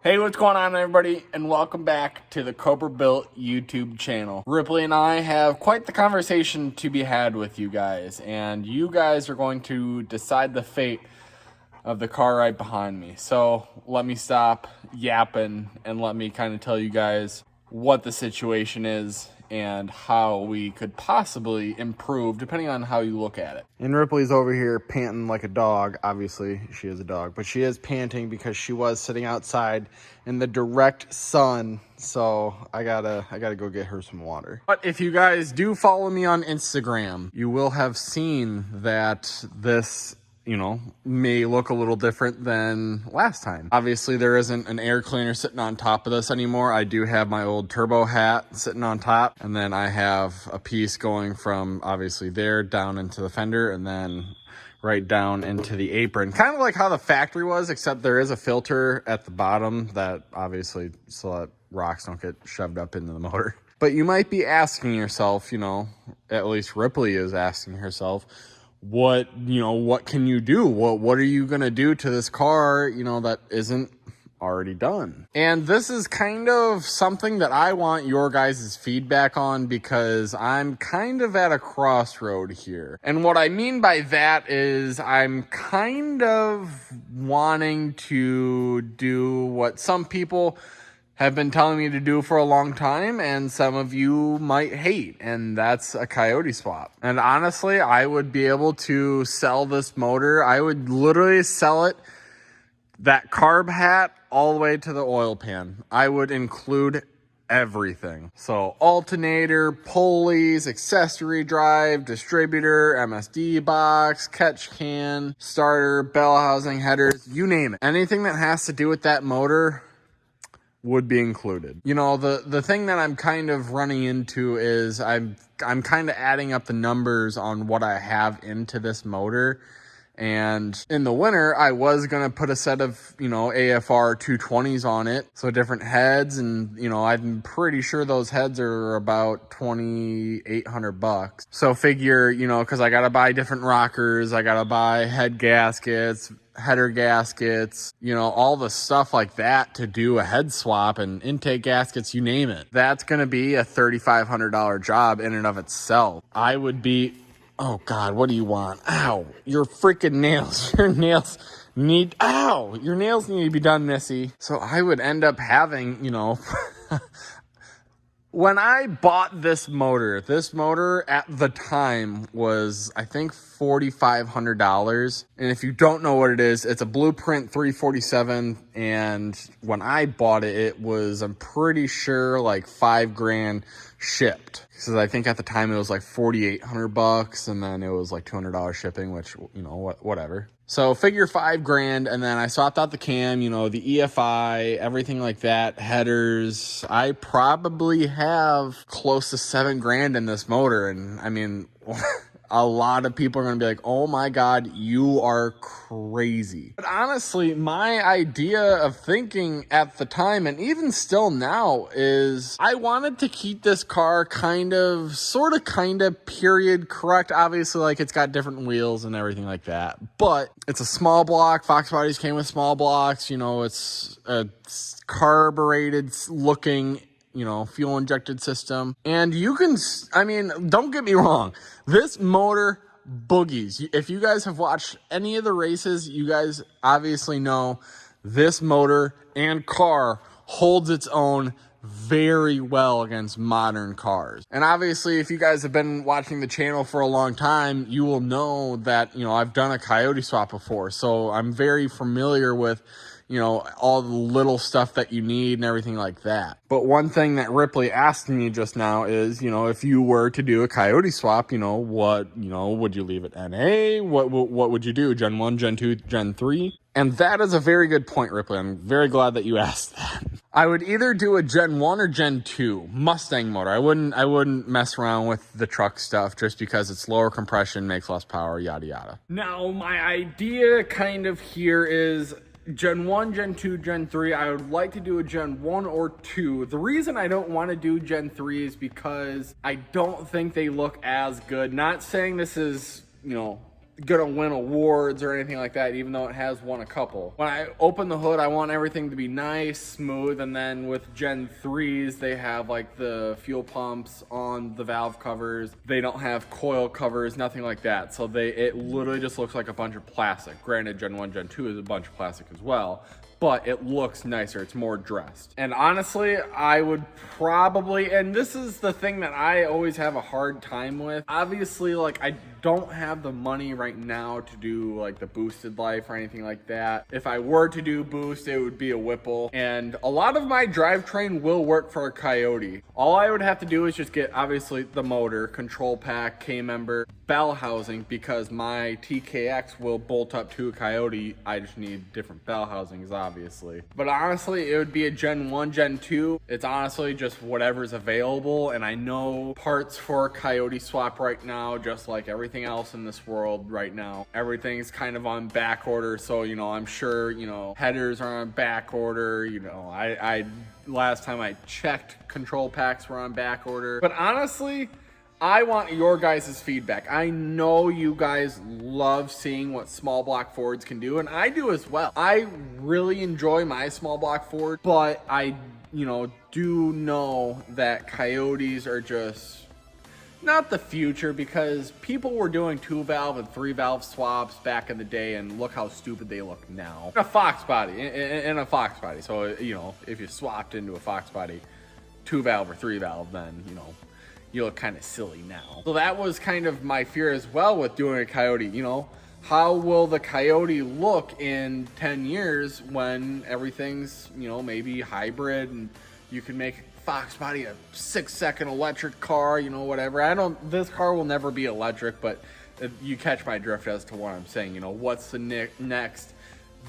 Hey, what's going on, everybody, and welcome back to the Cobra Built YouTube channel. Ripley and I have quite the conversation to be had with you guys, and you guys are going to decide the fate of the car right behind me. So let me stop yapping and let me kind of tell you guys what the situation is and how we could possibly improve depending on how you look at it. And Ripley's over here panting like a dog. Obviously she is a dog, but she is panting because she was sitting outside in the direct sun. So I gotta go get her some water. But if you guys do follow me on Instagram, you will have seen that this may look a little different than last time. Obviously, there isn't an air cleaner sitting on top of this anymore. I do have my old turbo hat sitting on top, and then I have a piece going from obviously there down into the fender and then right down into the apron. Kind of like how the factory was, except there is a filter at the bottom that obviously so that rocks don't get shoved up into the motor. But you might be asking yourself, at least Ripley is asking herself, what can you do? What are you going to do to this car, that isn't already done? And this is kind of something that I want your guys' feedback on because I'm kind of at a crossroad here. And what I mean by that is I'm kind of wanting to do what some people have been telling me to do for a long time, and some of you might hate, and that's a COYOTE swap. And honestly, I would be able to sell this motor. I would literally sell it, that carb hat, all the way to the oil pan. I would include everything. So alternator, pulleys, accessory drive, distributor, MSD box, catch can, starter, bell housing, headers, you name it. Anything that has to do with that motor would be included. The thing that I'm kind of running into is I'm kind of adding up the numbers on what I have into this motor. And in the winter, I was going to put a set of, AFR 220s on it. So different heads. And, I'm pretty sure those heads are about $2,800. So figure, cause I got to buy different rockers. I got to buy head gaskets, header gaskets, all the stuff like that to do a head swap and intake gaskets, you name it. That's going to be a $3,500 job in and of itself. I would be, oh God, what do you want? Ow, your freaking nails. Your nails need to be done, Missy. So I would end up having, when I bought this motor at the time was, I think, $4,500. And if you don't know what it is, it's a Blueprint 347. And when I bought it, it was, I'm pretty sure, like $5,000 shipped. Because I think at the time it was like $4,800, and then it was like $200 shipping, which, whatever. So figure $5,000, and then I swapped out the cam, the EFI, everything like that, headers. I probably have close to $7,000 in this motor, and I mean, a lot of people are going to be like, oh my God, you are crazy. But honestly, my idea of thinking at the time, and even still now, is I wanted to keep this car kind of period correct. Obviously, like, it's got different wheels and everything like that, but it's a small block. Fox bodies came with small blocks. It's a carbureted looking, fuel injected system. And don't get me wrong, this motor boogies. If you guys have watched any of the races, you guys obviously know this motor and car holds its own very well against modern cars. And obviously, if you guys have been watching the channel for a long time, you will know that, I've done a COYOTE swap before. So I'm very familiar with all the little stuff that you need and everything like that. But one thing that Ripley asked me just now is, if you were to do a COYOTE swap, what, would you leave it NA? What would you do? Gen 1, Gen 2, Gen 3? And that is a very good point, Ripley. I'm very glad that you asked that. I would either do a Gen 1 or Gen 2 Mustang motor. I wouldn't mess around with the truck stuff just because it's lower compression, makes less power, yada yada. Now, my idea kind of here is Gen 1, Gen 2, Gen 3, I would like to do a Gen 1 or 2. The reason I don't want to do Gen 3 is because I don't think they look as good. Not saying this is, gonna win awards or anything like that, even though it has won a couple. When I open the hood, I want everything to be nice, smooth, and then with Gen 3s, they have like the fuel pumps on the valve covers. They don't have coil covers, nothing like that. So it literally just looks like a bunch of plastic. Granted, Gen 1, Gen 2 is a bunch of plastic as well, but it looks nicer, it's more dressed. And honestly, I would probably, and this is the thing that I always have a hard time with. Obviously, like, I don't have the money right now to do like the boosted life or anything like that. If I were to do boost, it would be a Whipple. And a lot of my drivetrain will work for a Coyote. All I would have to do is just get, obviously, the motor, control pack, K-member, bell housing, because my TKX will bolt up to a Coyote. I just need different bell housings, obviously. But honestly, it would be a Gen 1, Gen 2. It's honestly just whatever's available. And I know parts for Coyote Swap right now, just like everything else in this world right now, everything's kind of on back order. So, you know, I'm sure, you know, headers are on back order. You know, I last time I checked, control packs were on back order. But honestly, I want your guys' feedback. I know you guys love seeing what small block Fords can do, and I do as well. I really enjoy my small block Ford, but I, you know, do know that Coyotes are just not the future, because people were doing 2-valve and 3-valve swaps back in the day, and look how stupid they look now. A Fox body, in a Fox body. So, you know, if you swapped into a Fox body, 2-valve or 3-valve, then, you know, you look kind of silly now. So that was kind of my fear as well with doing a Coyote. You know, how will the Coyote look in 10 years when everything's, you know, maybe hybrid, and you can make Fox body a 6-second electric car, you know, whatever. This car will never be electric, but you catch my drift as to what I'm saying. You know, what's the next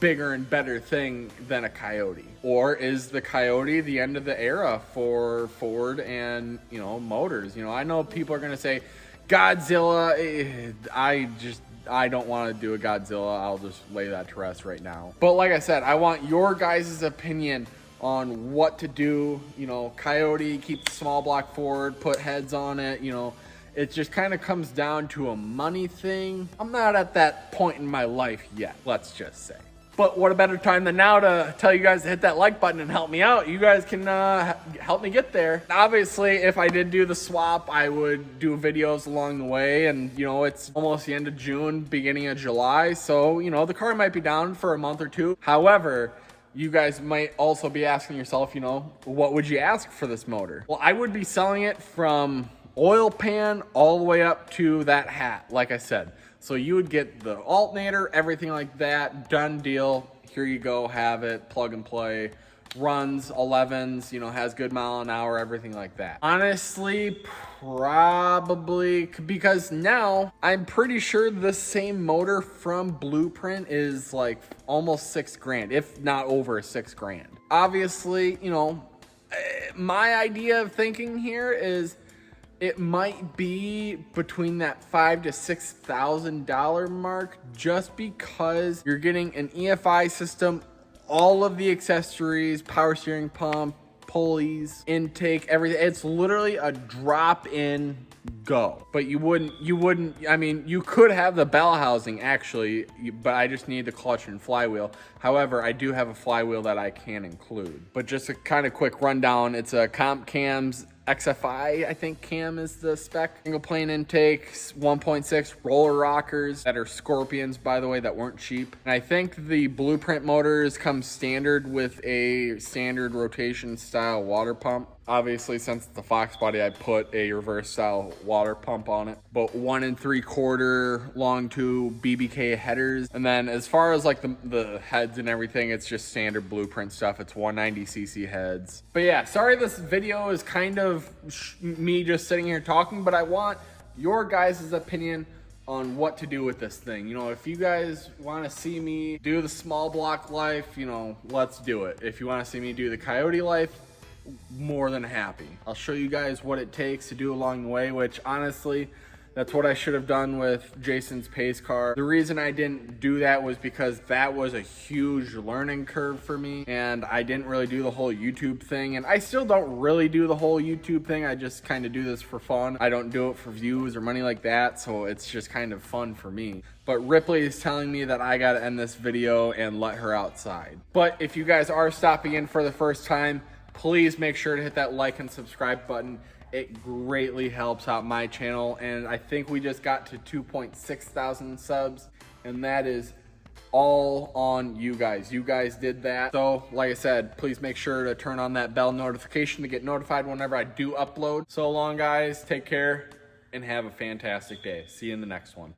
bigger and better thing than a Coyote? Or is the Coyote the end of the era for Ford and, you know, motors? You know, I know people are gonna say Godzilla. I don't want to do a Godzilla. I'll just lay that to rest right now. But like I said, I want your guys' opinion on what to do. You know, Coyote, keep the small block Ford, put heads on it. You know, it just kind of comes down to a money thing. I'm not at that point in my life yet, let's just say. But what a better time than now to tell you guys to hit that like button and help me out. You guys can help me get there. Obviously, if I did do the swap, I would do videos along the way. And, you know, it's almost the end of June, beginning of July. So, you know, the car might be down for a month or two. However, you guys might also be asking yourself, you know, what would you ask for this motor? Well, I would be selling it from oil pan all the way up to that hat, like I said. So you would get the alternator, everything like that, done deal. Here you go, have it, plug and play. Runs 11s, you know, has good mile an hour, everything like that. Honestly, probably, because now I'm pretty sure the same motor from Blueprint is like almost $6,000, if not over $6,000. Obviously, you know, my idea of thinking here is it might be between that $5,000 to $6,000 mark, just because you're getting an EFI system, all of the accessories, power steering pump, pulleys, intake, everything. It's literally a drop-in go. But you wouldn't, I mean, you could have the bell housing actually, but I just need the clutch and flywheel. However, I do have a flywheel that I can include. But just a kind of quick rundown, it's a Comp Cams XFI, I think cam is the spec. Single plane intake, 1.6 roller rockers that are Scorpions, by the way, that weren't cheap. And I think the Blueprint motors come standard with a standard rotation style water pump. Obviously, since it's the Fox body, I put a reverse style water pump on it. But 1 3/4 long tube BBK headers. And then as far as like the heads and everything, it's just standard Blueprint stuff. It's 190cc heads. But yeah, sorry this video is kind of me just sitting here talking, but I want your guys' opinion on what to do with this thing. You know, if you guys want to see me do the small block life, you know, let's do it. If you want to see me do the Coyote life, more than happy. I'll show you guys what it takes to do along the way, which honestly, That's what I should have done with Jason's pace car. The reason I didn't do that was because that was a huge learning curve for me, and I didn't really do the whole YouTube thing, and I still don't really do the whole YouTube thing. I just kind of do this for fun. I don't do it for views or money like that, so it's just kind of fun for me. But Ripley is telling me that I gotta end this video and let her outside. But if you guys are stopping in for the first time, please make sure to hit that like and subscribe button. It greatly helps out my channel, and I think we just got to 2.6 thousand subs, and that is all on you guys. You guys did that. So like I said, please make sure to turn on that bell notification to get notified whenever I do upload. So long, guys, take care and have a fantastic day. See you in the next one.